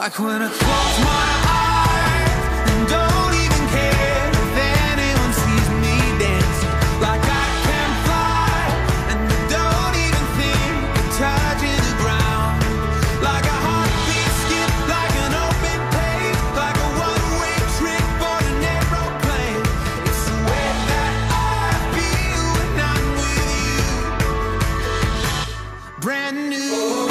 Like when I close my eyes and don't even care if anyone sees me dancing. Like I can fly and I don't even think of touching the ground. Like a heartbeat skip, like an open page, like a one-way trip on an aeroplane. It's the way that I feel when I'm with you. Brand new.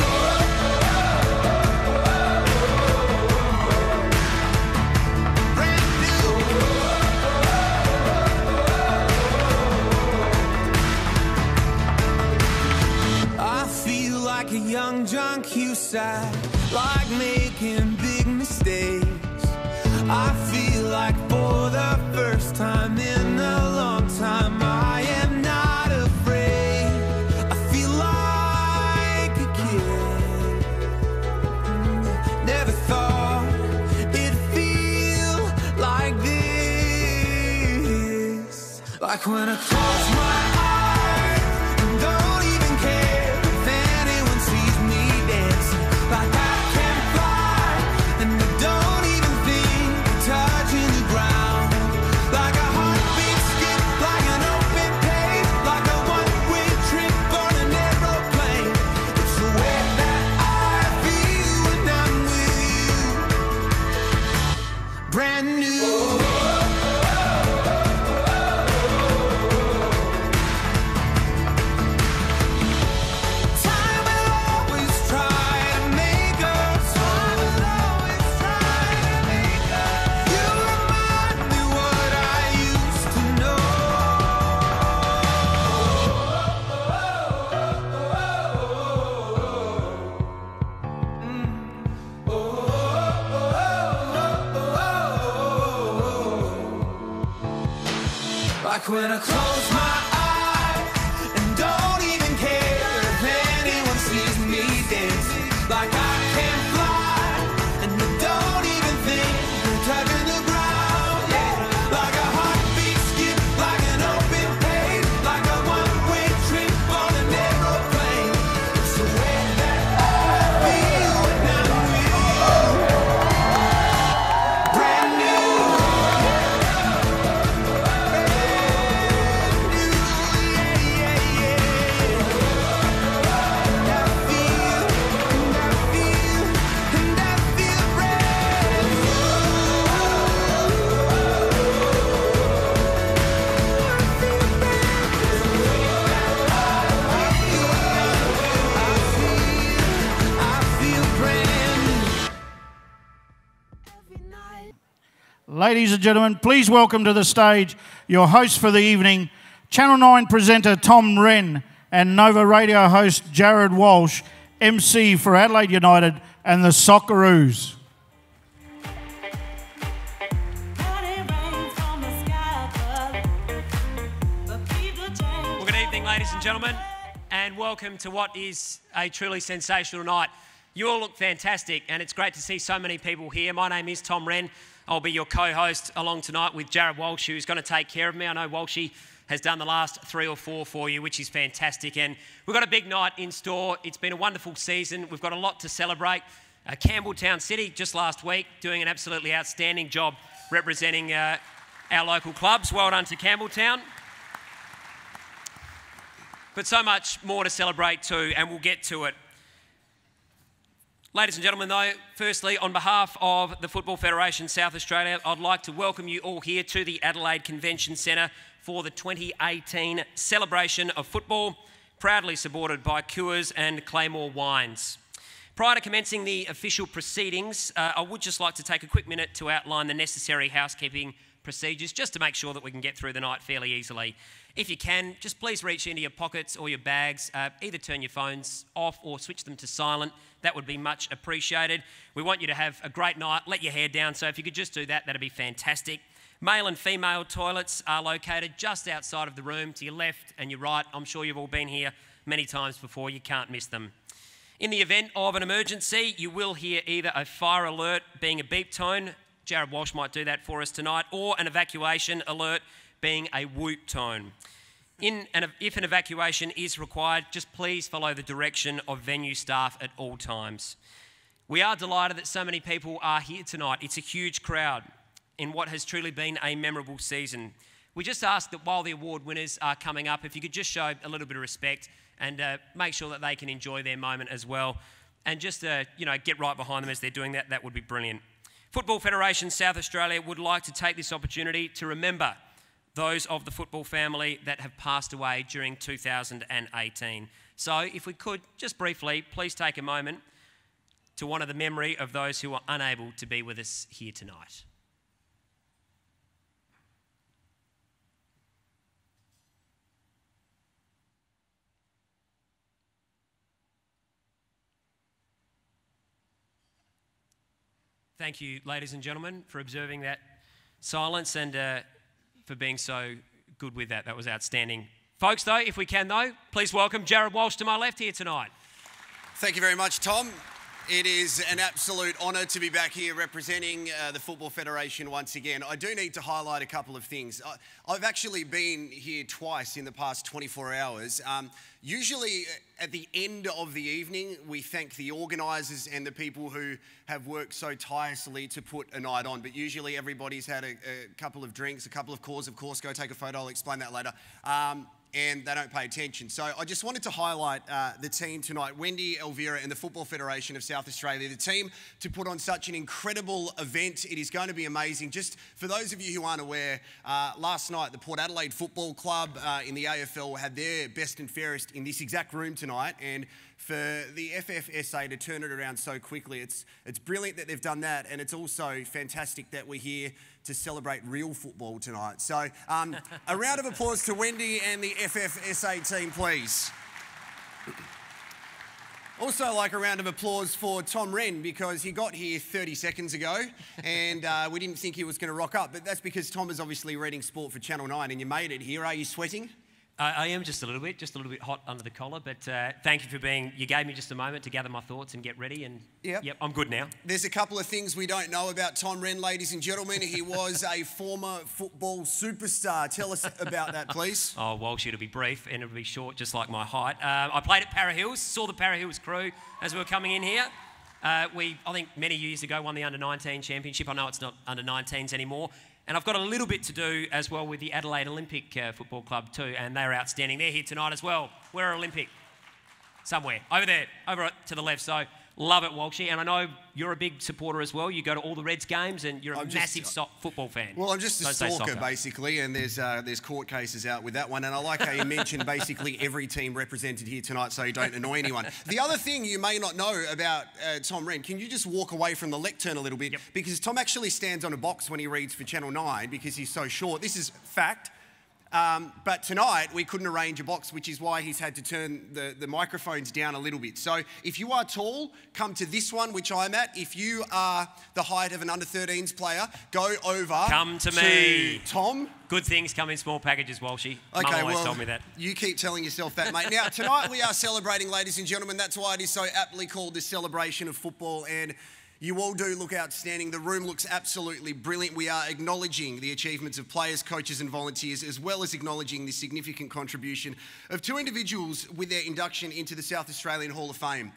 Like a young junk you side, like making big mistakes. I feel like for the first time in a long time I am not afraid. I feel like a kid. Never thought it'd feel like this. Like when I close my eyes and don't even care. Like I can fly and I don't even think of touching the ground. Like a heartbeat skip, like an open page, like a one-way trip on an aeroplane. It's the way that I feel when I'm with you. Brand new. Like when I close my eyes and don't even care if anyone sees me dancing. Like I can fly and I don't even think of touching the ground. Yeah, like a heartbeat skip, like an open page, like a one-way trip on an aeroplane. It's the way that I feel when I'm with you. Brand new. Ladies and gentlemen, please welcome to the stage your host for the evening, Channel 9 presenter Tom Wren and Nova Radio host Jared Walsh, MC for Adelaide United and the Socceroos. Well, good evening, ladies and gentlemen, and welcome to what is a truly sensational night. You all look fantastic, and it's great to see so many people here. My name is Tom Wren. I'll be your co-host along tonight with Jared Walsh, who's going to take care of me. I know Walshy has done the last 3 or 4 for you, which is fantastic. And we've got a big night in store. It's been a wonderful season. We've got a lot to celebrate. Campbelltown City, just last week, doing an absolutely outstanding job representing our local clubs. Well done to Campbelltown. But so much more to celebrate too, and we'll get to it. Ladies and gentlemen, though, firstly, on behalf of the Football Federation South Australia, I'd like to welcome you all here to the Adelaide Convention Centre for the 2018 celebration of football, proudly supported by Coors and Claymore Wines. Prior to commencing the official proceedings, I would just like to take a quick minute to outline the necessary housekeeping procedures just to make sure that we can get through the night fairly easily. If you can, just please reach into your pockets or your bags, either turn your phones off or switch them to silent. That would be much appreciated. We want you to have a great night, let your hair down, so if you could just do that, that'd be fantastic. Male and female toilets are located just outside of the room, to your left and your right. I'm sure you've all been here many times before, you can't miss them. In the event of an emergency, you will hear either a fire alert being a beep tone, Jared Walsh might do that for us tonight, or an evacuation alert being a whoop tone. If an evacuation is required, just please follow the direction of venue staff at all times. We are delighted that so many people are here tonight. It's a huge crowd in what has truly been a memorable season. We just ask that while the award winners are coming up, if you could just show a little bit of respect and make sure that they can enjoy their moment as well. And just, get right behind them as they're doing that. That would be brilliant. Football Federation South Australia would like to take this opportunity to remember those of the football family that have passed away during 2018. So if we could, just briefly, please take a moment to honour the memory of those who are unable to be with us here tonight. Thank you, ladies and gentlemen, for observing that silence and for being so good with that. That was outstanding. Folks, though, if we can, please welcome Jared Walsh to my left here tonight. Thank you very much, Tom. It is an absolute honour to be back here representing the Football Federation once again. I do need to highlight a couple of things. I've actually been here twice in the past 24 hours. Usually at the end of the evening, we thank the organisers and the people who have worked so tirelessly to put a night on. But usually everybody's had a couple of drinks, a couple of calls, of course. Go take a photo, I'll explain that later. And they don't pay attention. So I just wanted to highlight the team tonight, Wendy, Elvira and the Football Federation of South Australia, the team to put on such an incredible event. It is going to be amazing. Just for those of you who aren't aware, last night the Port Adelaide Football Club in the AFL had their best and fairest in this exact room tonight, and for the FFSA to turn it around so quickly, it's brilliant that they've done that, and it's also fantastic that we're here to celebrate real football tonight. So a round of applause to Wendy and the FFSA team, please. Also like a round of applause for Tom Wren, because he got here 30 seconds ago and we didn't think he was going to rock up, but that's because Tom is obviously reading sport for Channel 9 and you made it here. Are you sweating? I am just a little bit hot under the collar, but thank you for you gave me just a moment to gather my thoughts and get ready, and yep, I'm good now. There's a couple of things we don't know about Tom Wren, ladies and gentlemen. He was a former football superstar. Tell us about that, please. Oh, Walsh, it'll be brief and it'll be short, just like my height. I played at Para Hills, saw the Para Hills crew as we were coming in here. I think many years ago, won the Under-19 championship. I know it's not Under-19s anymore. And I've got a little bit to do as well with the Adelaide Olympic Football Club too, and they're outstanding. They're here tonight as well. We're Olympic. Somewhere. Over there. Over to the left. So, love it, Walshy. And I know you're a big supporter as well. You go to all the Reds games and you're a massive football fan. Well, I'm just a stalker, basically, and there's court cases out with that one. And I like how you mentioned basically every team represented here tonight so you don't annoy anyone. The other thing you may not know about Tom Wren, can you just walk away from the lectern a little bit? Yep. Because Tom actually stands on a box when he reads for Channel 9 because he's so short. This is fact. But tonight we couldn't arrange a box, which is why he's had to turn the microphones down a little bit. So if you are tall, come to this one, which I'm at. If you are the height of an under-13s player, go over come to me. Tom. Good things come in small packages, Walshy. Okay, Mum always told me that. You keep telling yourself that, mate. Now, tonight we are celebrating, ladies and gentlemen. That's why it is so aptly called the celebration of football, and you all do look outstanding. The room looks absolutely brilliant. We are acknowledging the achievements of players, coaches and volunteers, as well as acknowledging the significant contribution of two individuals with their induction into the South Australian Hall of Fame.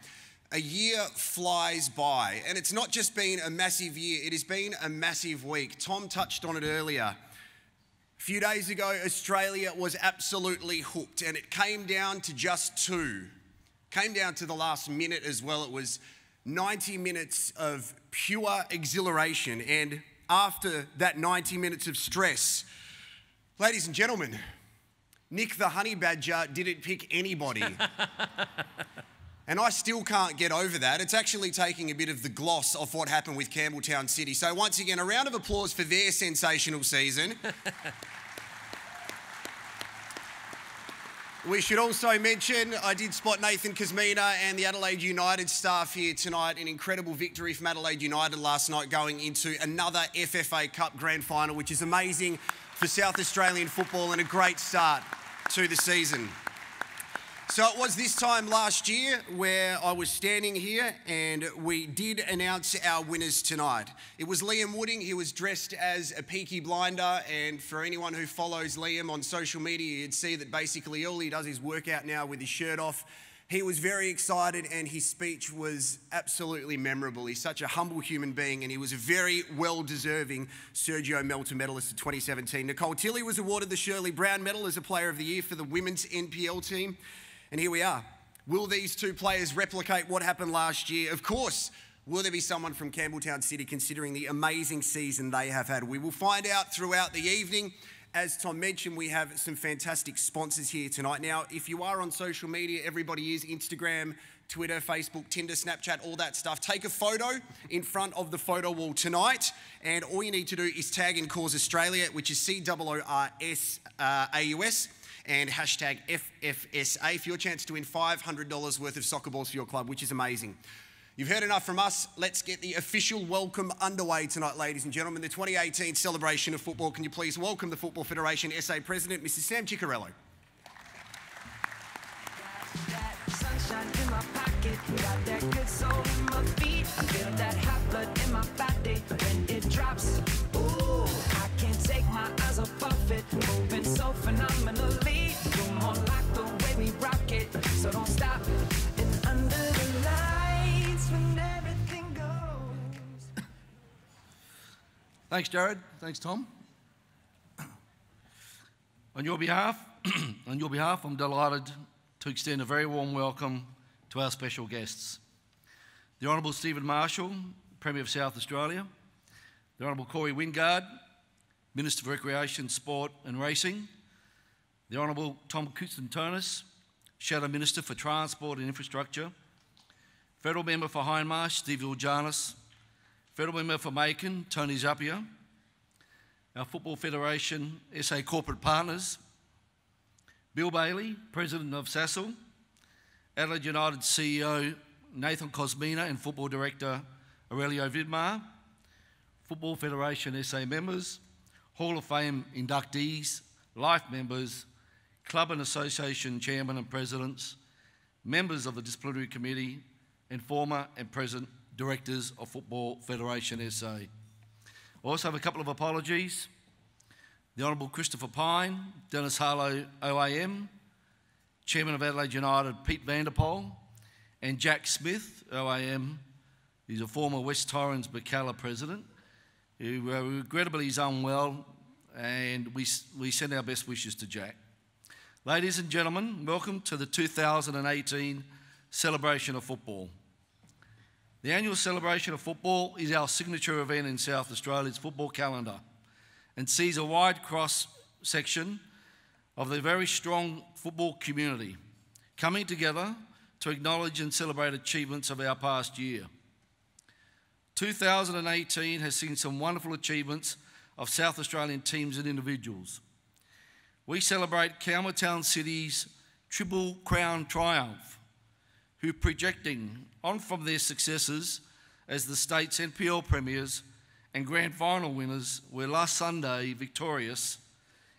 A year flies by, and it's not just been a massive year, it has been a massive week. Tom touched on it earlier. A few days ago, Australia was absolutely hooked, and it came down to just two. Came down to the last minute as well. It was 90 minutes of pure exhilaration, and after that 90 minutes of stress, ladies and gentlemen, Nick the Honey Badger didn't pick anybody. And I still can't get over that. It's actually taking a bit of the gloss off what happened with Campbelltown City. So once again, a round of applause for their sensational season. We should also mention, I did spot Nathan Kazmina and the Adelaide United staff here tonight. An incredible victory from Adelaide United last night, going into another FFA Cup Grand Final, which is amazing for South Australian football and a great start to the season. So it was this time last year where I was standing here and we did announce our winners tonight. It was Liam Wooding. He was dressed as a Peaky Blinder, and for anyone who follows Liam on social media, you'd see that basically all he does is work out now with his shirt off. He was very excited and his speech was absolutely memorable. He's such a humble human being and he was a very well-deserving Sergio Melter medalist of 2017. Nicole Tilley was awarded the Shirley Brown Medal as a Player of the Year for the women's NPL team. And here we are. Will these two players replicate what happened last year? Of course. Will there be someone from Campbelltown City considering the amazing season they have had? We will find out throughout the evening. As Tom mentioned, we have some fantastic sponsors here tonight. Now, if you are on social media, everybody is Instagram, Twitter, Facebook, Tinder, Snapchat, all that stuff. Take a photo in front of the photo wall tonight, and all you need to do is tag in Cause Australia, which is COORSAUS, and hashtag FFSA for your chance to win $500 worth of soccer balls for your club, which is amazing. You've heard enough from us. Let's get the official welcome underway tonight, ladies and gentlemen. The 2018 celebration of football. Can you please welcome the Football Federation SA President, Mrs. Sam Ciccarello. Sunshine in my pocket, got that good soul in my feet. I feel that hot blood in my body when it drops. Ooh, I can't take my eyes off it, moving so phenomenally. You're more like the way we rock it, so don't stop. It's under the lights when everything goes. Thanks, Jared. Thanks, Tom. On your behalf, I'm delighted to extend a very warm welcome to our special guests. The Honourable Stephen Marshall, Premier of South Australia, the Honourable Corey Wingard, Minister for Recreation, Sport and Racing, the Honourable Tom Koutsantonis, Shadow Minister for Transport and Infrastructure, Federal Member for Hindmarsh, Steve Uljanis, Federal Member for Macon, Tony Zappia, our Football Federation SA Corporate Partners, Bill Bailey, President of SASL, Adelaide United CEO Nathan Cosmina and Football Director Aurelio Vidmar, Football Federation SA members, Hall of Fame inductees, life members, club and association chairmen and presidents, members of the disciplinary committee, and former and present directors of Football Federation SA. I also have a couple of apologies. The Honourable Christopher Pine, Dennis Harlow OAM, Chairman of Adelaide United Pete Vanderpoel, and Jack Smith OAM, he's a former West Torrens Bacala president, who regrettably is unwell, and we send our best wishes to Jack. Ladies and gentlemen, welcome to the 2018 Celebration of Football. The annual Celebration of Football is our signature event in South Australia's football calendar and sees a wide cross-section of the very strong football community coming together to acknowledge and celebrate achievements of our past year. 2018 has seen some wonderful achievements of South Australian teams and individuals. We celebrate Campbelltown City's Triple Crown triumph, who projecting on from their successes as the state's NPL premiers and grand final winners were last Sunday victorious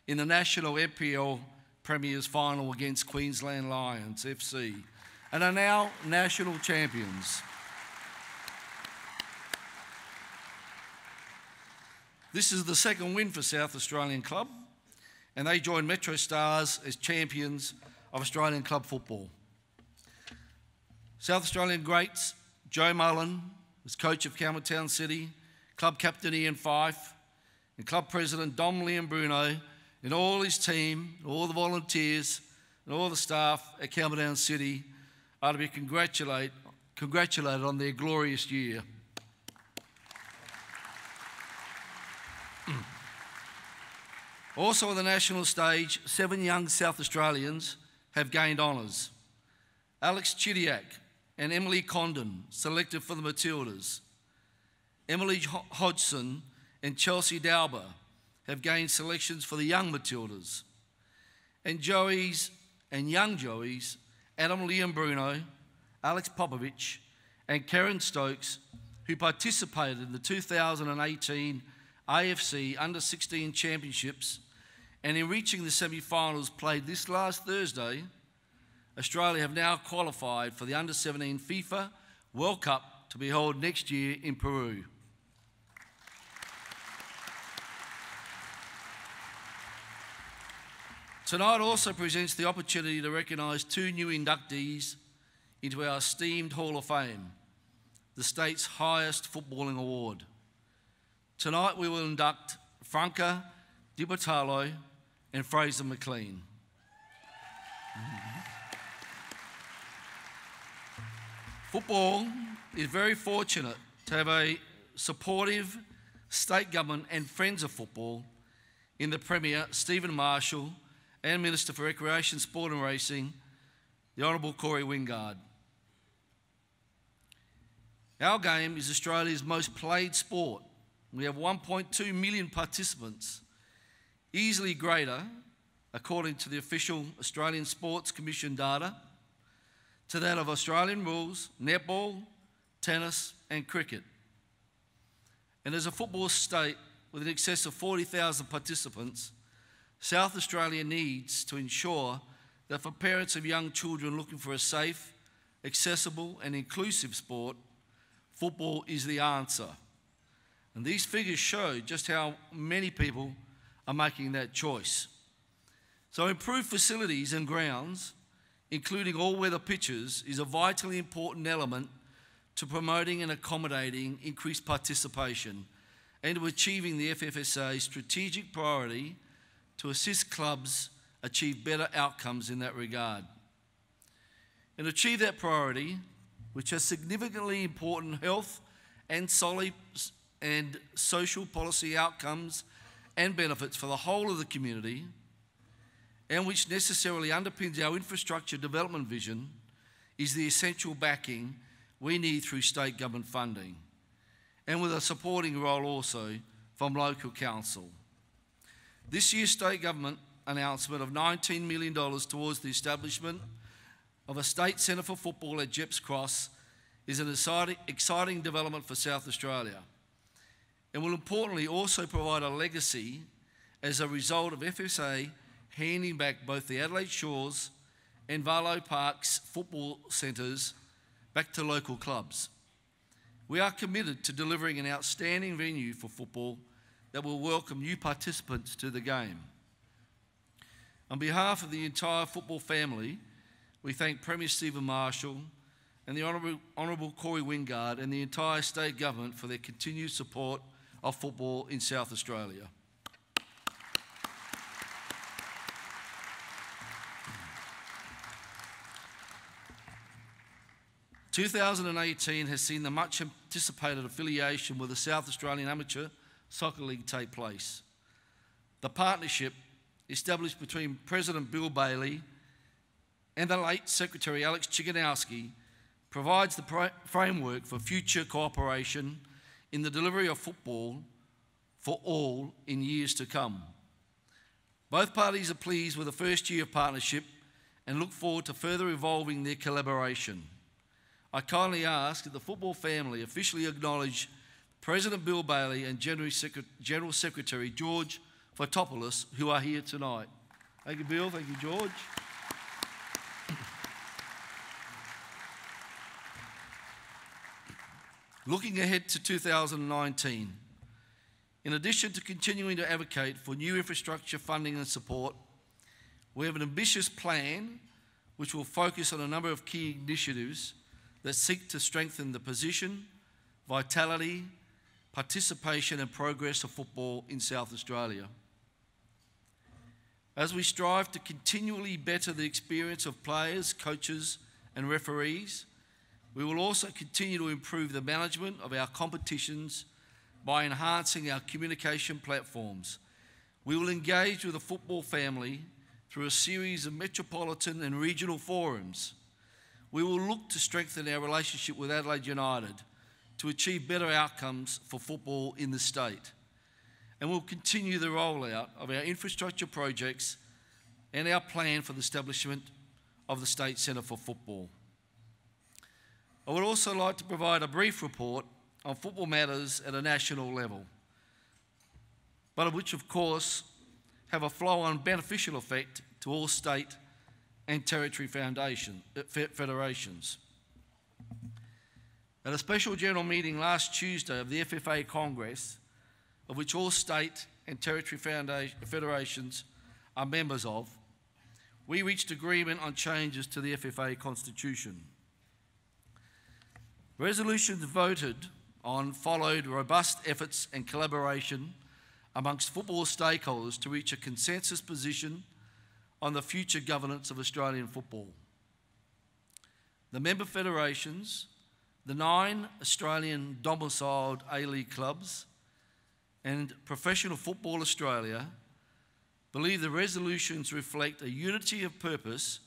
in the National NPL Premiers final against Queensland Lions FC and are now national champions. This is the second win for South Australian club, and they join Metro Stars as champions of Australian club football. South Australian greats Joe Mullen was coach of Campbelltown City, club captain Ian Fife, and club president Dom Liam Bruno, and all his team, all the volunteers, and all the staff at Campbelltown City are to be congratulated on their glorious year. Also on the national stage, 7 young South Australians have gained honours. Alex Chidiak and Emily Condon, selected for the Matildas. Emily Hodgson and Chelsea Dauber have gained selections for the young Matildas. And Joey's and young Joey's, Adam Liam Bruno, Alex Popovich and Karen Stokes, who participated in the 2018 AFC Under-16 Championships and in reaching the semi-finals played this last Thursday, Australia have now qualified for the Under-17 FIFA World Cup to be held next year in Peru. Tonight also presents the opportunity to recognise 2 new inductees into our esteemed Hall of Fame, the state's highest footballing award. Tonight we will induct Franca Di Bartolo and Fraser McLean. Football is very fortunate to have a supportive state government and friends of football in the Premier, Stephen Marshall, and Minister for Recreation, Sport and Racing, the Honourable Corey Wingard. Our game is Australia's most played sport. We have 1.2 million participants, easily greater, according to the official Australian Sports Commission data, to that of Australian rules, netball, tennis and cricket. And as a football state with in excess of 40,000 participants, South Australia needs to ensure that for parents of young children looking for a safe, accessible and inclusive sport, football is the answer. And these figures show just how many people are making that choice. So improved facilities and grounds, including all-weather pitches, is a vitally important element to promoting and accommodating increased participation and to achieving the FFSA's strategic priority to assist clubs achieve better outcomes in that regard. And to achieve that priority, which has significantly important health and social policy outcomes and benefits for the whole of the community, and which necessarily underpins our infrastructure development vision, is the essential backing we need through state government funding, and with a supporting role also from local council. This year's state government announcement of $19 million towards the establishment of a state centre for football at Jepps Cross is an exciting development for South Australia, and will importantly also provide a legacy as a result of FSA handing back both the Adelaide Shores and Varlo Park's football centres back to local clubs. We are committed to delivering an outstanding venue for football that will welcome new participants to the game. On behalf of the entire football family, we thank Premier Stephen Marshall and the Honourable Corey Wingard and the entire state government for their continued support of football in South Australia. – 2018 has seen the much anticipated affiliation with the South Australian Amateur Soccer League take place. The partnership established between President Bill Bailey and the late Secretary Alex Chiganowski provides the framework for future cooperation in the delivery of football for all in years to come. Both parties are pleased with the first year of partnership and look forward to further evolving their collaboration. I kindly ask that the football family officially acknowledge President Bill Bailey and General Secretary George Fotopoulos, who are here tonight. Thank you, Bill. Thank you, George. Looking ahead to 2019, in addition to continuing to advocate for new infrastructure funding and support, we have an ambitious plan which will focus on a number of key initiatives that seek to strengthen the position, vitality, participation and progress of football in South Australia. As we strive to continually better the experience of players, coaches and referees, we will also continue to improve the management of our competitions by enhancing our communication platforms. We will engage with the football family through a series of metropolitan and regional forums. We will look to strengthen our relationship with Adelaide United to achieve better outcomes for football in the state. And we'll continue the rollout of our infrastructure projects and our plan for the establishment of the State Centre for Football. I would also like to provide a brief report on football matters at a national level, but which of course have a flow-on beneficial effect to all state and territory federations. At a special general meeting last Tuesday of the FFA Congress, of which all state and territory federations are members of, we reached agreement on changes to the FFA Constitution. Resolutions voted on followed robust efforts and collaboration amongst football stakeholders to reach a consensus position on the future governance of Australian football. The member federations, the 9 Australian domiciled A-League clubs, and Professional Football Australia believe the resolutions reflect a unity of purpose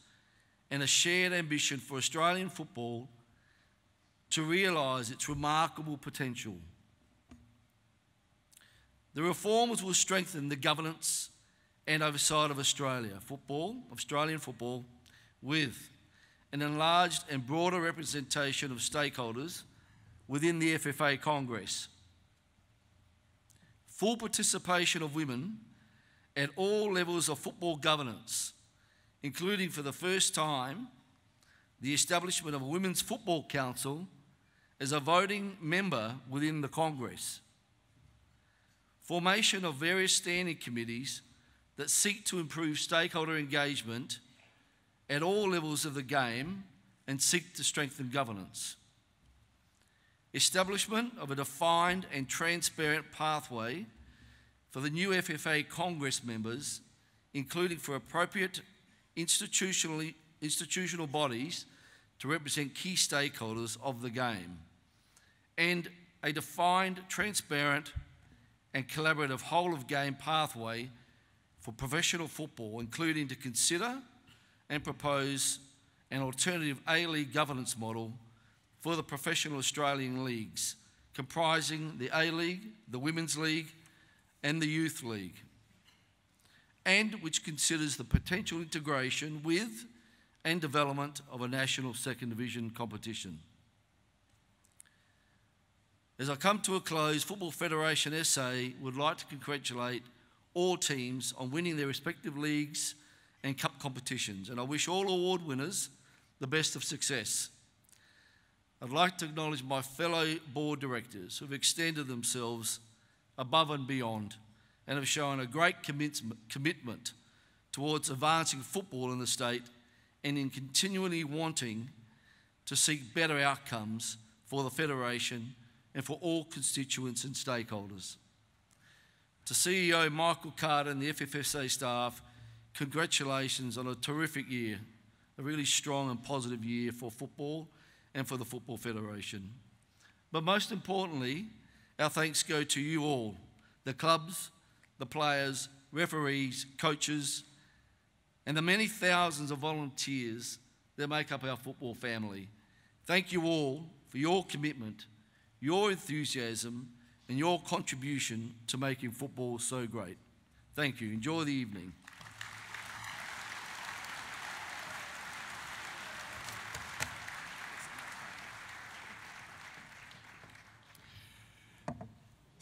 and a shared ambition for Australian football to realise its remarkable potential. The reforms will strengthen the governance and oversight of Australian football, with an enlarged and broader representation of stakeholders within the FFA Congress. Full participation of women at all levels of football governance, including for the first time the establishment of a Women's Football Council as a voting member within the Congress. Formation of various standing committees that seek to improve stakeholder engagement at all levels of the game and seek to strengthen governance. Establishment of a defined and transparent pathway for the new FFA Congress members, including for appropriate institutional bodies to represent key stakeholders of the game, and a defined, transparent and collaborative whole-of-game pathway for professional football, including to consider and propose an alternative A-League governance model for the professional Australian leagues, comprising the A-League, the Women's League and the Youth League, and which considers the potential integration with and development of a national second division competition. As I come to a close, Football Federation SA would like to congratulate all teams on winning their respective leagues and cup competitions, and I wish all award winners the best of success. I'd like to acknowledge my fellow board directors who have extended themselves above and beyond and have shown a great commitment towards advancing football in the state and in continually wanting to seek better outcomes for the Federation and for all constituents and stakeholders. To CEO Michael Carter and the FFSA staff, congratulations on a terrific year, a really strong and positive year for football and for the Football Federation. But most importantly, our thanks go to you all, the clubs, the players, referees, coaches, and the many thousands of volunteers that make up our football family. Thank you all for your commitment, your enthusiasm, and your contribution to making football so great. Thank you. Enjoy the evening.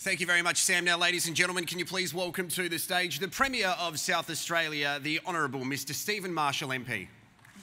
Thank you very much, Sam. Now, ladies and gentlemen, can you please welcome to the stage the Premier of South Australia, the Honourable Mr. Stephen Marshall MP.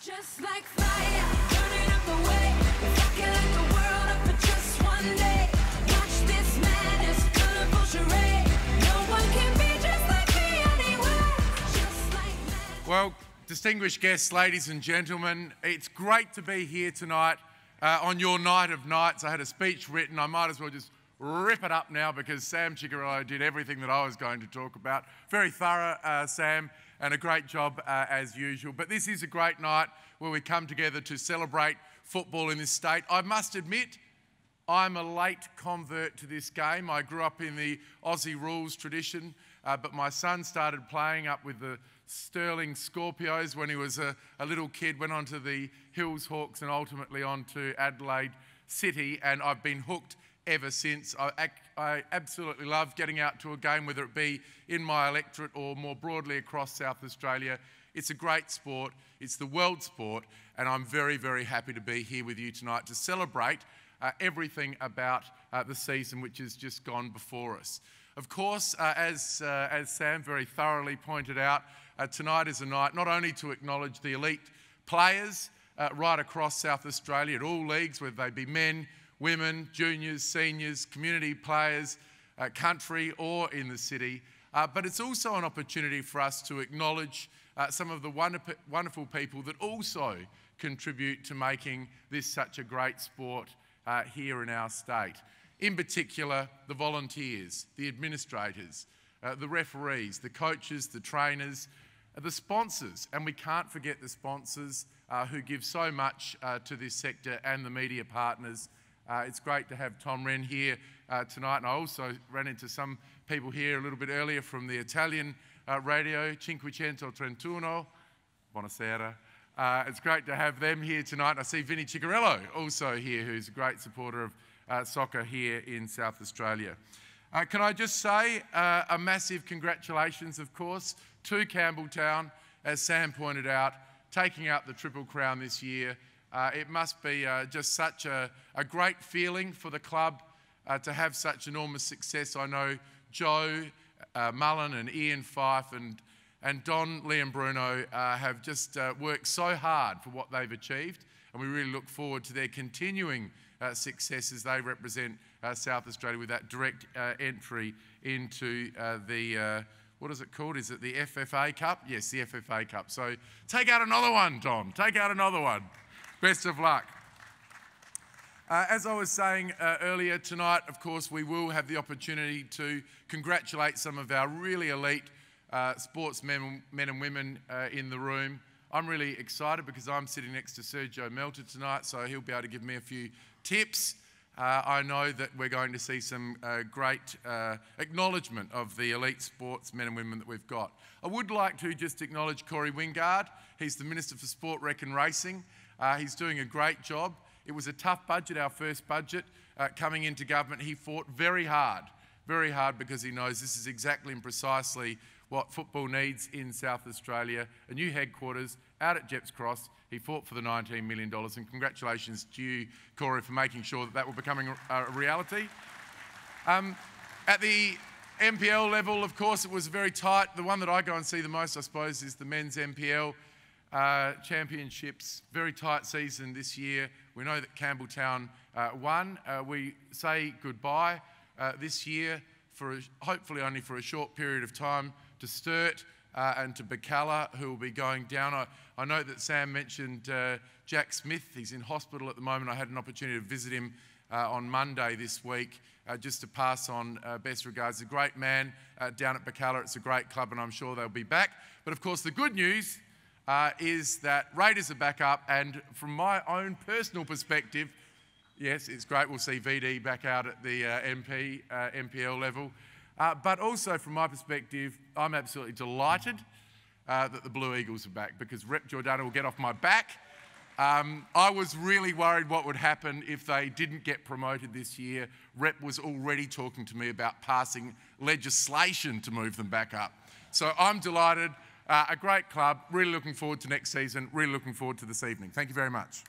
Just like fire, burning up the way, rocking like the world up for just one day. Watch this madness, colorful charade. No one can be just like me anywhere. Just like that. Well, distinguished guests, ladies and gentlemen, it's great to be here tonight on your night of nights. I had a speech written. I might as well just rip it up now because Sam Chiccarello did everything that I was going to talk about. Very thorough, Sam, and a great job as usual. But this is a great night where we come together to celebrate football in this state. I must admit, I'm a late convert to this game. I grew up in the Aussie rules tradition, but my son started playing up with the Stirling Scorpios when he was a little kid, went on to the Hills Hawks and ultimately on to Adelaide City, and I've been hooked ever since. I absolutely love getting out to a game, whether it be in my electorate or more broadly across South Australia. It's a great sport, it's the world sport, and I'm very, very happy to be here with you tonight to celebrate everything about the season which has just gone before us. Of course, as Sam very thoroughly pointed out, tonight is a night not only to acknowledge the elite players right across South Australia at all leagues, whether they be men, women, juniors, seniors, community players, country or in the city. But it's also an opportunity for us to acknowledge some of the wonderful people that also contribute to making this such a great sport here in our state. In particular, the volunteers, the administrators, the referees, the coaches, the trainers, the sponsors, and we can't forget the sponsors who give so much to this sector, and the media partners. It's great to have Tom Wren here tonight, and I also ran into some people here a little bit earlier from the Italian radio, Cinquecento Trentuno, buonasera. It's great to have them here tonight. I see Vinny Ciccarello also here, who's a great supporter of soccer here in South Australia. Can I just say a massive congratulations, of course, to Campbelltown, as Sam pointed out, taking out the Triple Crown this year. It must be just such a great feeling for the club to have such enormous success. I know Joe Mullen and Ian Fife and Don, Lee and Bruno have just worked so hard for what they've achieved, and we really look forward to their continuing success as they represent South Australia with that direct entry into the, what is it called? Is it the FFA Cup? Yes, the FFA Cup. So take out another one, Tom. Take out another one. Best of luck. As I was saying earlier tonight, of course, we will have the opportunity to congratulate some of our really elite sportsmen and women in the room. I'm really excited because I'm sitting next to Sergio Melter tonight, so he'll be able to give me a few tips. I know that we're going to see some great acknowledgement of the elite sportsmen and women that we've got. I would like to just acknowledge Corey Wingard. He's the Minister for Sport, Rec and Racing. He's doing a great job. It was a tough budget, our first budget. Coming into government, he fought very hard because he knows this is exactly and precisely what football needs in South Australia. A new headquarters out at Jepps Cross. He fought for the $19 million, and congratulations to you, Corey, for making sure that that will become a reality. At the NPL level, of course, it was very tight. The one that I go and see the most, I suppose, is the men's NPL championships. Very tight season this year. We know that Campbelltown won. We say goodbye this year, for hopefully only for a short period of time, to Sturt and to Bacalla, who will be going down. I know that Sam mentioned Jack Smith. He's in hospital at the moment. I had an opportunity to visit him on Monday this week, just to pass on best regards. A great man down at Bacalla. It's a great club, and I'm sure they'll be back. But of course, the good news is that Raiders are back up, and from my own personal perspective, yes, it's great. We'll see VD back out at the NPL level. But also from my perspective, I'm absolutely delighted that the Blue Eagles are back, because Rep Giordano will get off my back. I was really worried what would happen if they didn't get promoted this year. Rep was already talking to me about passing legislation to move them back up. So I'm delighted. A great club. Really looking forward to next season. Really looking forward to this evening. Thank you very much.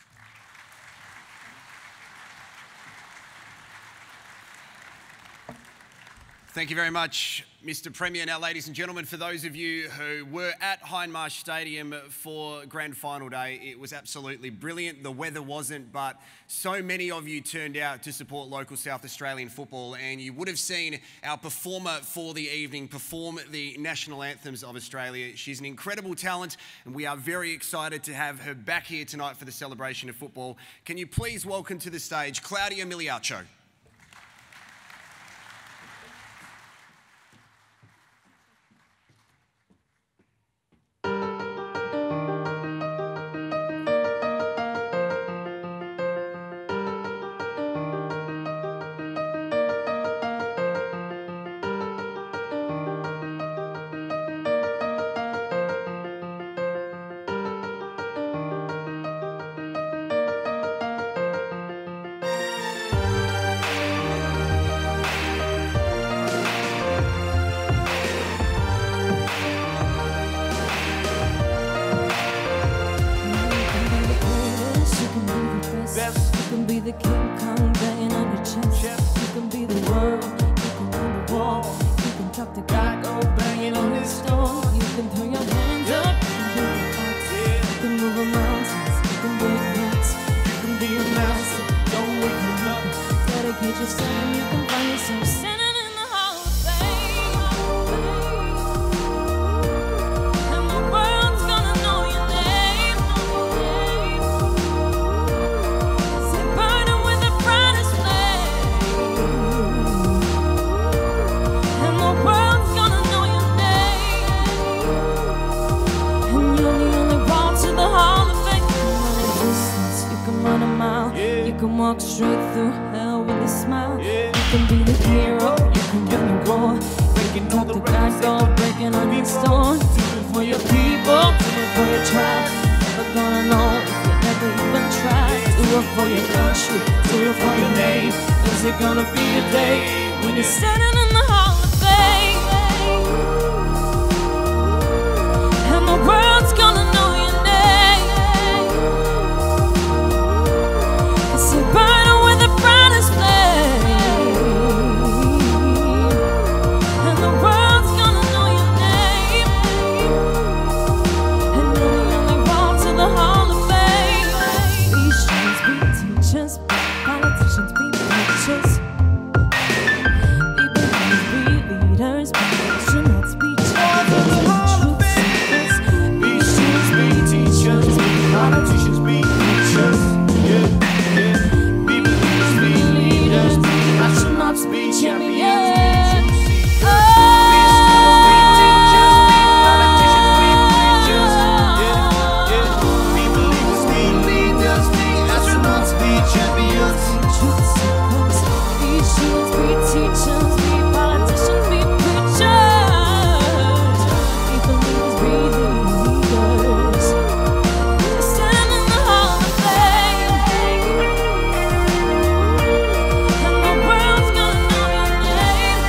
Thank you very much, Mr. Premier. Now, ladies and gentlemen, for those of you who were at Hindmarsh Stadium for Grand Final Day, it was absolutely brilliant. The weather wasn't, but so many of you turned out to support local South Australian football, and you would have seen our performer for the evening perform the national anthems of Australia. She's an incredible talent, and we are very excited to have her back here tonight for the celebration of football. Can you please welcome to the stage Claudia Miliaccio? Burning with a friend. through hell with a smile. You can be the hero, you can give me glory. Breaking up the back door, breaking on your storm. Do it for your people, do it for your tribe. Never gonna know if you never even try. Do it for your country, do it for your name. Is it gonna be a day when you're standing in the Hall of Fame? And the world's gonna know your name. It's a burner with the brightest flame. And the world's gonna know your name. And you're the only one to the Hall of Fame. Be students, be teachers, be politicians, be preachers. Be believers, be leaders, be astronauts, be champions, be truth seekers. Be students, be teachers, be politicians, be preachers. Yeah, yeah. Be believers, be leaders, be astronauts, be champions, be truth seekers. Be students, be teachers, be politicians, be preachers. Yeah, yeah. Be believers, be leaders, be astronauts, be champions. Truth seekers. Be students, be teachers, be politicians, be preachers. Be believers, be leaders. Stand in the Hall of Fame. And the world's gonna know your name.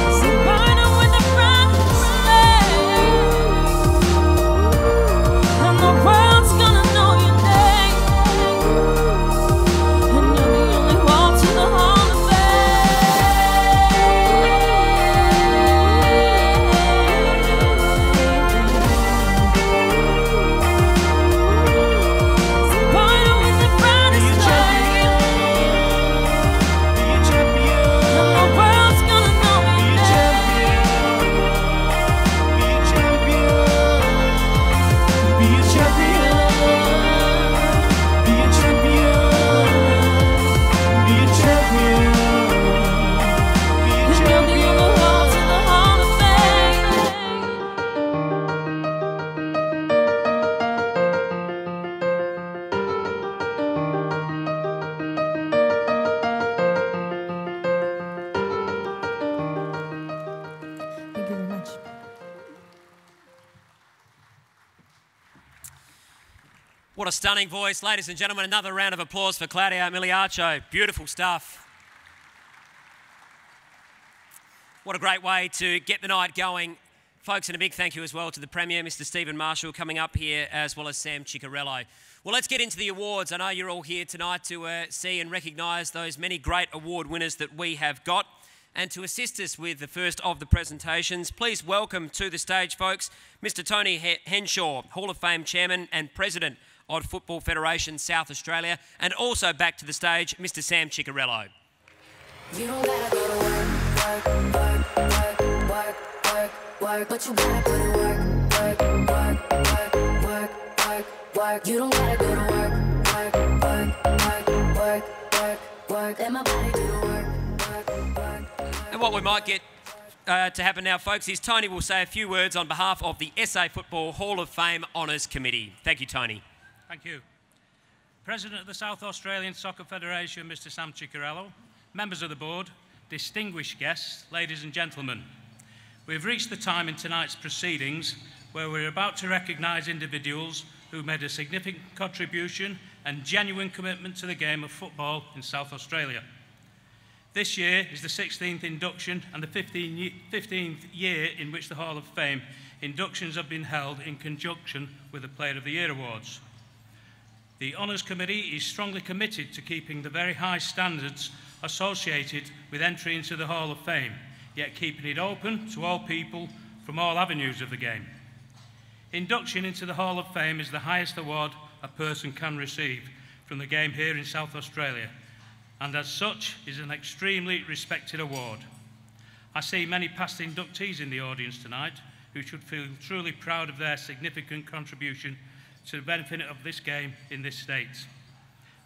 It's a burner with a brightest flame. And the world's gonna know your name. And you're the only one to the Hall of Fame. It's a burner with the brightest flame. Be a champion. And the world's gonna know your name. Be a champion. Be a champion. Be a champion. Be a champion. Be a And you're the only one to the Hall of Fame. Thank you very much. What a stunning voice. Ladies and gentlemen, another round of applause for Claudio Miliaccio. Beautiful stuff. What a great way to get the night going. Folks, and a big thank you as well to the Premier, Mr. Stephen Marshall, coming up here, as well as Sam Ciccarello. Well, let's get into the awards. I know you're all here tonight to see and recognise those many great award winners that we have got. And to assist us with the first of the presentations, please welcome to the stage, folks, Mr. Tony Henshaw, Hall of Fame Chairman and President of Football Federation South Australia, and also back to the stage, Mr. Sam Ciccarello. You don't gotta go to work, work, work, work, work, work, work, but you gotta put in work, work, work, work, work, work, work. You don't gotta go to work, work, work, work, work, work, work. Let my body do the work, work, work, work. And what we might get to happen now, folks, is Tony will say a few words on behalf of the SA Football Hall of Fame Honours Committee. Thank you, Tony. Thank you. President of the South Australian Soccer Federation, Mr. Sam Ciccarello, members of the board, distinguished guests, ladies and gentlemen. We've reached the time in tonight's proceedings where we're about to recognise individuals who made a significant contribution and genuine commitment to the game of football in South Australia. This year is the 16th induction and the 15th year in which the Hall of Fame inductions have been held in conjunction with the Player of the Year Awards. The Honours Committee is strongly committed to keeping the very high standards associated with entry into the Hall of Fame, yet keeping it open to all people from all avenues of the game. Induction into the Hall of Fame is the highest award a person can receive from the game here in South Australia, and as such is an extremely respected award. I see many past inductees in the audience tonight who should feel truly proud of their significant contribution to the benefit of this game in this state.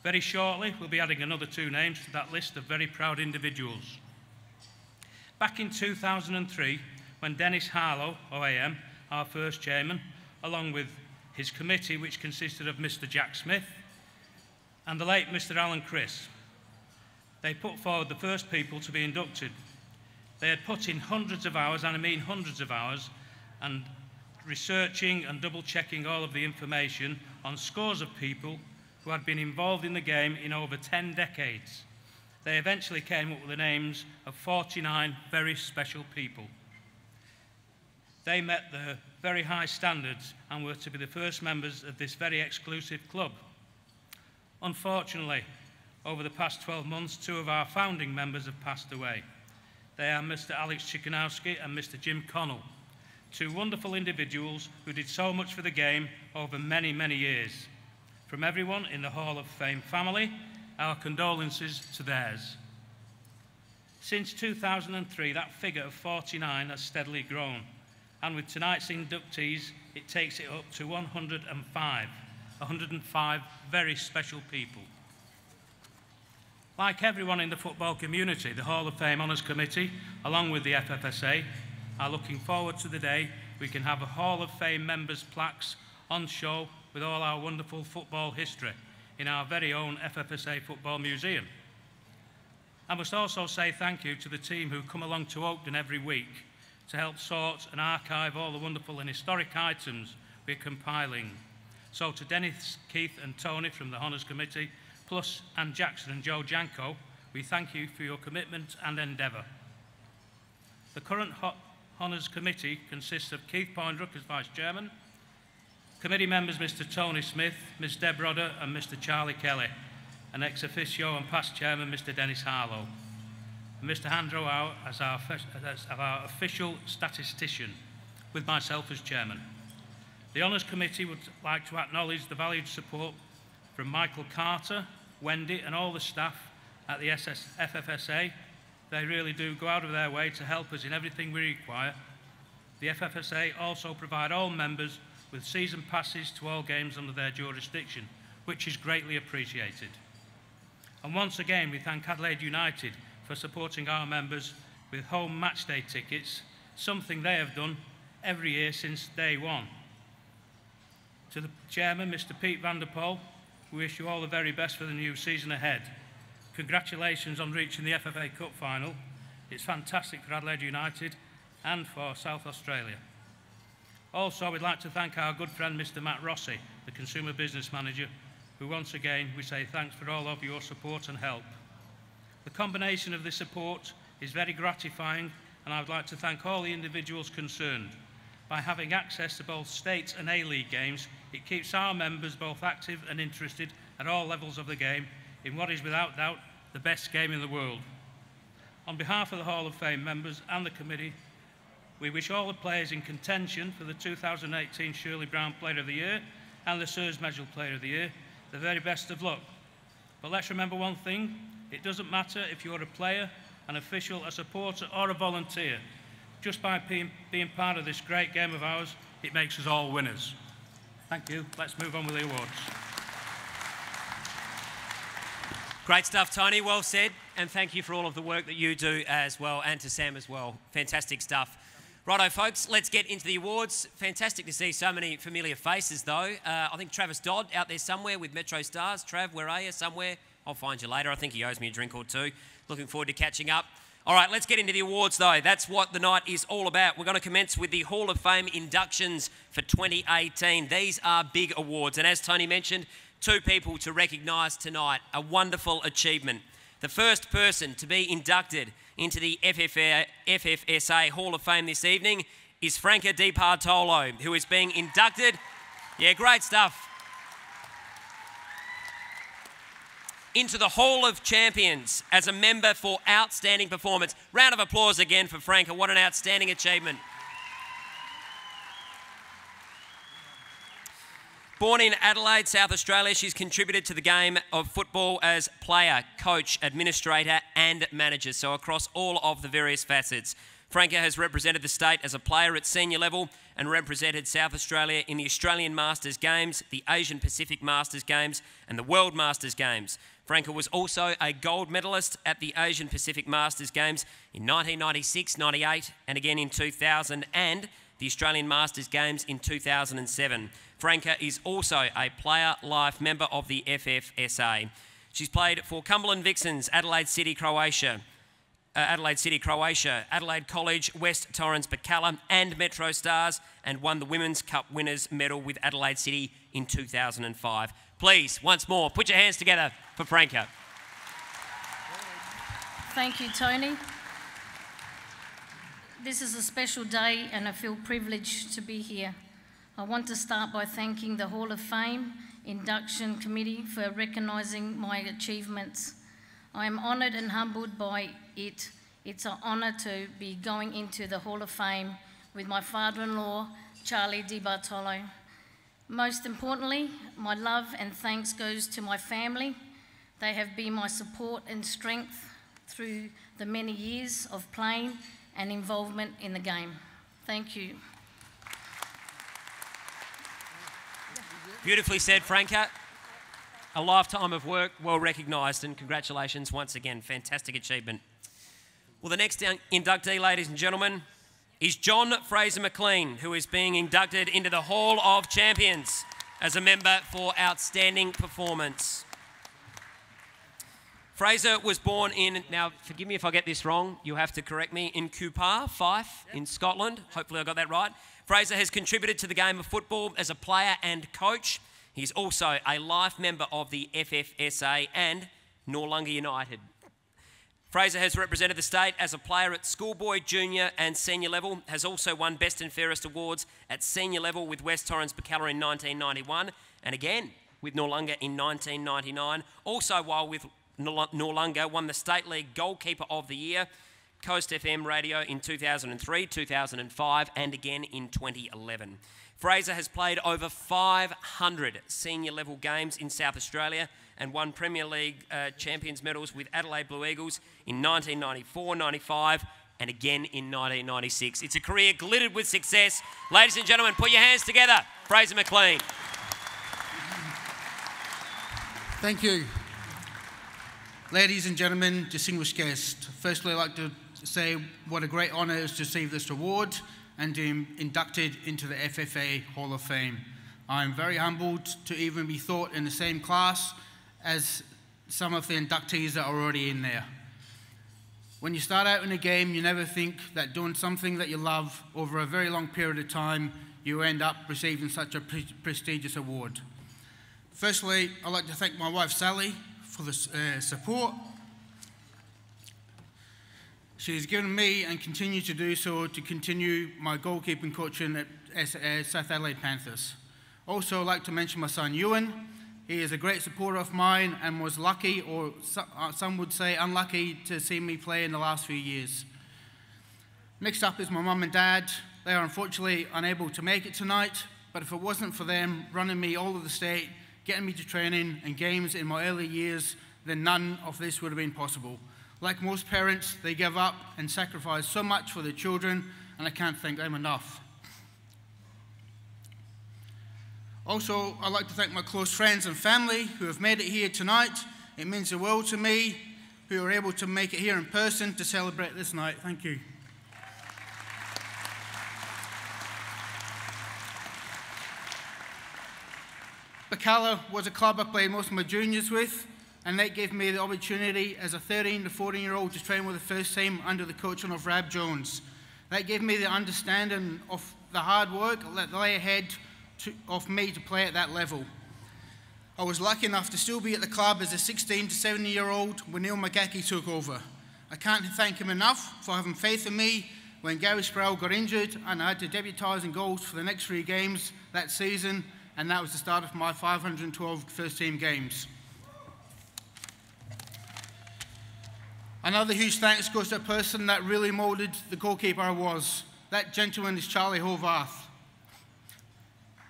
Very shortly, we'll be adding another 2 names to that list of very proud individuals. Back in 2003, when Dennis Harlow, OAM, our first chairman, along with his committee, which consisted of Mr. Jack Smith, and the late Mr. Alan Chris. They put forward the first people to be inducted. They had put in hundreds of hours, and I mean hundreds of hours, and researching and double-checking all of the information on scores of people who had been involved in the game in over 10 decades. They eventually came up with the names of 49 very special people. They met the very high standards and were to be the first members of this very exclusive club. Unfortunately, over the past 12 months, 2 of our founding members have passed away. They are Mr. Alex Chikanowski and Mr. Jim Connell, 2 wonderful individuals who did so much for the game over many, many years. From everyone in the Hall of Fame family, our condolences to theirs. Since 2003, that figure of 49 has steadily grown, and with tonight's inductees, it takes it up to 105 very special people. Like everyone in the football community, the Hall of Fame Honours Committee, along with the FFSA, are looking forward to the day we can have a Hall of Fame members' plaques on show with all our wonderful football history in our very own FFSA Football Museum. I must also say thank you to the team who come along to Oakden every week to help sort and archive all the wonderful and historic items we're compiling. So to Dennis, Keith and Tony from the Honours Committee, plus Anne Jackson and Joe Janko, we thank you for your commitment and endeavour. The current Honours Committee consists of Keith Poindruck as Vice Chairman, committee members Mr. Tony Smith, Ms. Deb Rodder and Mr. Charlie Kelly, and ex officio and past Chairman Mr. Dennis Harlow, and Mr. Handro as our official statistician, with myself as Chairman. The Honours Committee would like to acknowledge the valued support from Michael Carter, Wendy and all the staff at the FFSA. They really do go out of their way to help us in everything we require. The FFSA also provide all members with season passes to all games under their jurisdiction, which is greatly appreciated. And once again, we thank Adelaide United for supporting our members with home matchday tickets, something they have done every year since day one. To the Chairman, Mr. Pete van der Poel, we wish you all the very best for the new season ahead. Congratulations on reaching the FFA Cup final. It's fantastic for Adelaide United and for South Australia. Also, we'd like to thank our good friend Mr. Matt Rossi, the Consumer Business Manager, who once again we say thanks for all of your support and help. The combination of this support is very gratifying, and I would like to thank all the individuals concerned. By having access to both State and A-League games, it keeps our members both active and interested at all levels of the game in what is without doubt the best game in the world. On behalf of the Hall of Fame members and the committee, we wish all the players in contention for the 2018 Shirley Brown Player of the Year and the Sirs Medal Player of the Year the very best of luck. But let's remember one thing, it doesn't matter if you're a player, an official, a supporter or a volunteer. Just by being part of this great game of ours, it makes us all winners. Thank you. Let's move on with the awards. Great stuff, Tony. Well said. And thank you for all of the work that you do as well, and to Sam as well. Fantastic stuff. Righto, folks, let's get into the awards. Fantastic to see so many familiar faces, though. I think Travis Dodd out there somewhere with Metro Stars. Trav, where are you? Somewhere? I'll find you later. I think he owes me a drink or two. Looking forward to catching up. All right, let's get into the awards, though. That's what the night is all about. We're going to commence with the Hall of Fame inductions for 2018. These are big awards, and as Tony mentioned, 2 people to recognise tonight. A wonderful achievement. The first person to be inducted into the FFSA Hall of Fame this evening is Franca Di Bartolo, who is being inducted. Yeah, great stuff. Into the Hall of Champions as a member for outstanding performance. Round of applause again for Franca. What an outstanding achievement. Born in Adelaide, South Australia, she's contributed to the game of football as player, coach, administrator and manager, so across all of the various facets. Franca has represented the state as a player at senior level and represented South Australia in the Australian Masters Games, the Asian Pacific Masters Games and the World Masters Games. Franca was also a gold medalist at the Asian Pacific Masters Games in 1996, 98 and again in 2000, and the Australian Masters Games in 2007. Franca is also a player life member of the FFSA. She's played for Cumberland Vixens, Adelaide City, Croatia, Adelaide College, West Torrens Bacalla and Metro Stars, and won the Women's Cup Winners' Medal with Adelaide City in 2005. Please, once more, put your hands together for Franca. Thank you, Tony. This is a special day and I feel privileged to be here. I want to start by thanking the Hall of Fame Induction Committee for recognising my achievements. I am honoured and humbled by it. It's an honour to be going into the Hall of Fame with my father-in-law, Charlie Di Bartolo. Most importantly, my love and thanks goes to my family. They have been my support and strength through the many years of playing and involvement in the game. Thank you. Beautifully said, Franca. A lifetime of work, well recognised, and congratulations once again. Fantastic achievement. Well, the next inductee, ladies and gentlemen, is John Fraser McLean, who is being inducted into the Hall of Champions as a member for outstanding performance. Fraser was born in, now forgive me if I get this wrong, you'll have to correct me, in Coupar, Fife, in Scotland. Hopefully I got that right. Fraser has contributed to the game of football as a player and coach. He's also a life member of the FFSA and Noarlunga United. Fraser has represented the state as a player at schoolboy, junior and senior level, has also won Best and Fairest awards at senior level with West Torrens Bacalla in 1991 and again with Noarlunga in 1999. Also, while with Noarlunga, won the State League Goalkeeper of the Year, Coast FM Radio in 2003, 2005 and again in 2011. Fraser has played over 500 senior level games in South Australia and won Premier League Champions medals with Adelaide Blue Eagles in 1994, 95 and again in 1996. It's a career glittered with success. Ladies and gentlemen, put your hands together. Fraser McLean. Thank you. Ladies and gentlemen, distinguished guests, firstly I'd like to say what a great honour it is to receive this award and be inducted into the FFA Hall of Fame. I'm very humbled to even be thought in the same class as some of the inductees that are already in there. When you start out in a game, you never think that doing something that you love over a very long period of time, you end up receiving such a prestigious award. Firstly, I'd like to thank my wife Sally for the support. She's given me and continues to do so to continue my goalkeeping coaching at South Adelaide Panthers. Also, I'd like to mention my son Ewan. He is a great supporter of mine and was lucky, or some would say unlucky, to see me play in the last few years. Next up is my mum and dad. They are unfortunately unable to make it tonight, but if it wasn't for them running me all over the state, getting me to training and games in my early years, then none of this would have been possible. Like most parents, they give up and sacrifice so much for their children, and I can't thank them enough. Also, I'd like to thank my close friends and family who have made it here tonight. It means the world to me, who are able to make it here in person to celebrate this night. Thank you. Bacalla was a club I played most of my juniors with, and that gave me the opportunity as a 13 to 14-year-old to train with the first team under the coaching of Rab Jones. That gave me the understanding of the hard work that lay ahead of me to play at that level. I was lucky enough to still be at the club as a 16 to 17-year-old when Neil McGackie took over. I can't thank him enough for having faith in me when Gary Sproul got injured and I had to debutise in goals for the next 3 games that season, and that was the start of my 512 first team games. Another huge thanks goes to a person that really moulded the goalkeeper I was. That gentleman is Charlie Hovarth.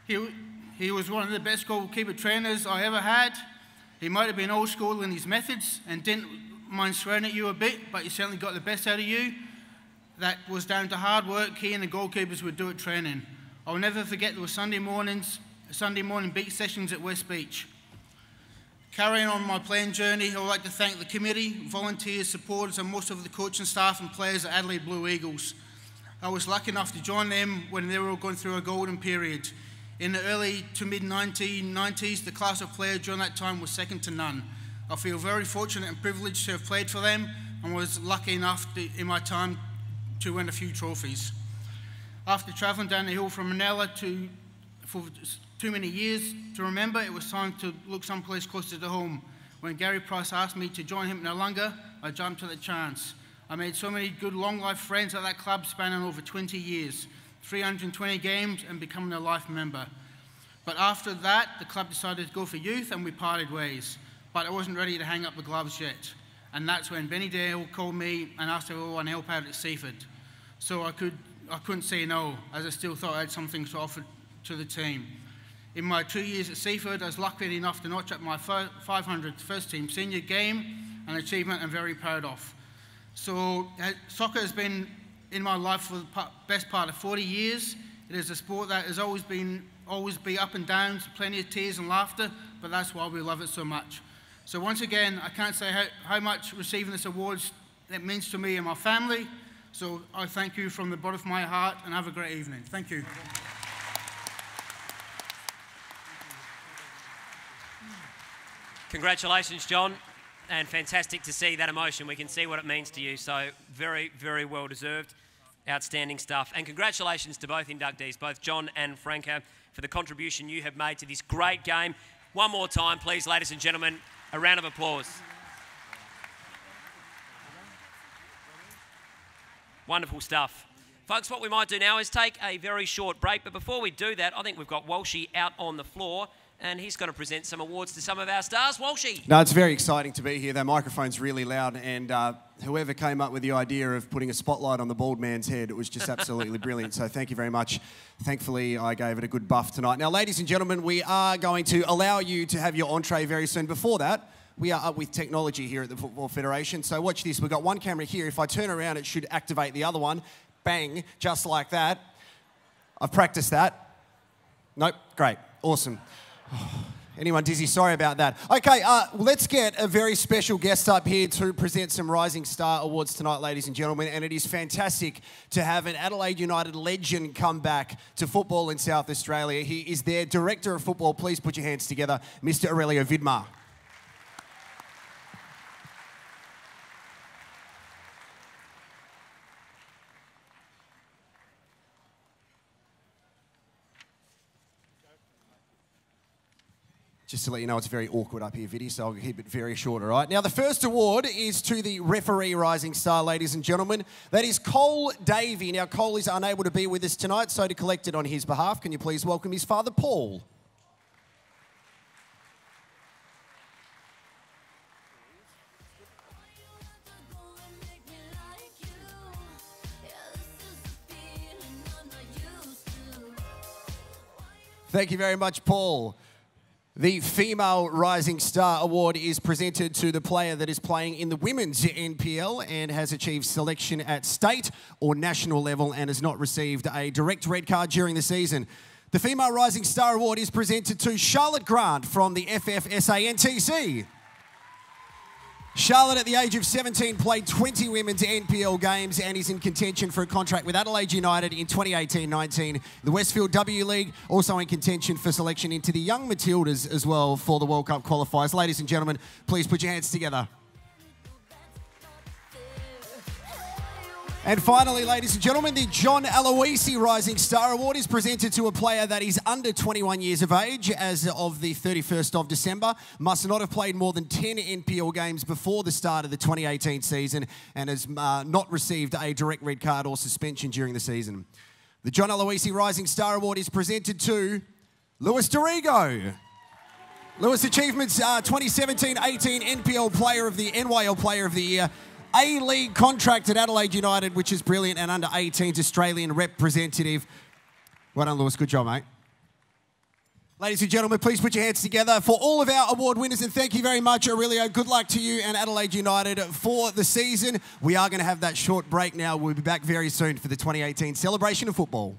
He was one of the best goalkeeper trainers I ever had. He might have been old school in his methods and didn't mind swearing at you a bit, but he certainly got the best out of you. That was down to hard work he and the goalkeepers would do at training. I'll never forget there were Sunday morning beat sessions at West Beach. Carrying on my playing journey, I would like to thank the committee, volunteers, supporters and most of the coaching staff and players at Adelaide Blue Eagles. I was lucky enough to join them when they were going through a golden period. In the early to mid-1990s, the class of players during that time was second to none. I feel very fortunate and privileged to have played for them and was lucky enough in my time to win a few trophies. After travelling down the hill from Manila for too many years to remember, it was time to look someplace closer to home. When Gary Price asked me to join him in Noarlunga, I jumped at the chance. I made so many good long-life friends at that club spanning over 20 years, 320 games and becoming a life member. But after that, the club decided to go for youth and we parted ways. But I wasn't ready to hang up the gloves yet. And that's when Benny Dale called me and asked if I wanted to help out at Seaford. So I couldn't say no, as I still thought I had something to offer to the team. In my 2 years at Seaford, I was lucky enough to notch up my 500th first team senior game, an achievement I'm very proud of. So soccer has been in my life for the best part of 40 years. It is a sport that has always be up and downs, plenty of tears and laughter, but that's why we love it so much. So once again, I can't say how much receiving this award it means to me and my family. So I thank you from the bottom of my heart and have a great evening. Thank you. Congratulations, John, and fantastic to see that emotion. We can see what it means to you, so very, very well deserved. Outstanding stuff. And congratulations to both inductees, both John and Franco, for the contribution you have made to this great game. One more time, please, ladies and gentlemen, a round of applause. Wonderful stuff. Folks, what we might do now is take a very short break, but before we do that, I think we've got Walshy out on the floor, and he's going to present some awards to some of our stars. Walshy. No, it's very exciting to be here. That microphone's really loud, and whoever came up with the idea of putting a spotlight on the bald man's head, it was just absolutely brilliant. So thank you very much. Thankfully, I gave it a good buff tonight. Now, ladies and gentlemen, we are going to allow you to have your entree very soon. Before that, we are up with technology here at the Football Federation. So watch this. We've got one camera here. If I turn around, it should activate the other one. Bang, just like that. I've practiced that. Nope, great, awesome. Anyone dizzy? Sorry about that. Okay, let's get a very special guest up here to present some Rising Star Awards tonight, ladies and gentlemen. And it is fantastic to have an Adelaide United legend come back to football in South Australia. He is their Director of Football. Please put your hands together, Mr. Aurelio Vidmar. Just to let you know, it's very awkward up here, Viddy, so I'll keep it very short, all right? Now, the first award is to the referee Rising Star, ladies and gentlemen. That is Cole Davey. Now, Cole is unable to be with us tonight, so to collect it on his behalf, can you please welcome his father, Paul? Thank you very much, Paul. The Female Rising Star Award is presented to the player that is playing in the Women's NPL and has achieved selection at state or national level and has not received a direct red card during the season. The Female Rising Star Award is presented to Charlotte Grant from the FFSANTC. Charlotte, at the age of 17, played 20 women's NPL games and is in contention for a contract with Adelaide United in 2018-19. The Westfield W League also in contention for selection into the Young Matildas as well for the World Cup qualifiers. Ladies and gentlemen, please put your hands together. And finally, ladies and gentlemen, the John Aloisi Rising Star Award is presented to a player that is under 21 years of age as of the 31st of December, must not have played more than 10 NPL games before the start of the 2018 season and has not received a direct red card or suspension during the season. The John Aloisi Rising Star Award is presented to Luis Dorigo. Lewis Achievements 2017-18 NPL Player of the NYL Player of the Year. A-League contract at Adelaide United, which is brilliant, and under 18s Australian representative. Well done, Lewis. Good job, mate. Ladies and gentlemen, please put your hands together for all of our award winners, and thank you very much, Aurelio. Good luck to you and Adelaide United for the season. We are going to have that short break now. We'll be back very soon for the 2018 celebration of football.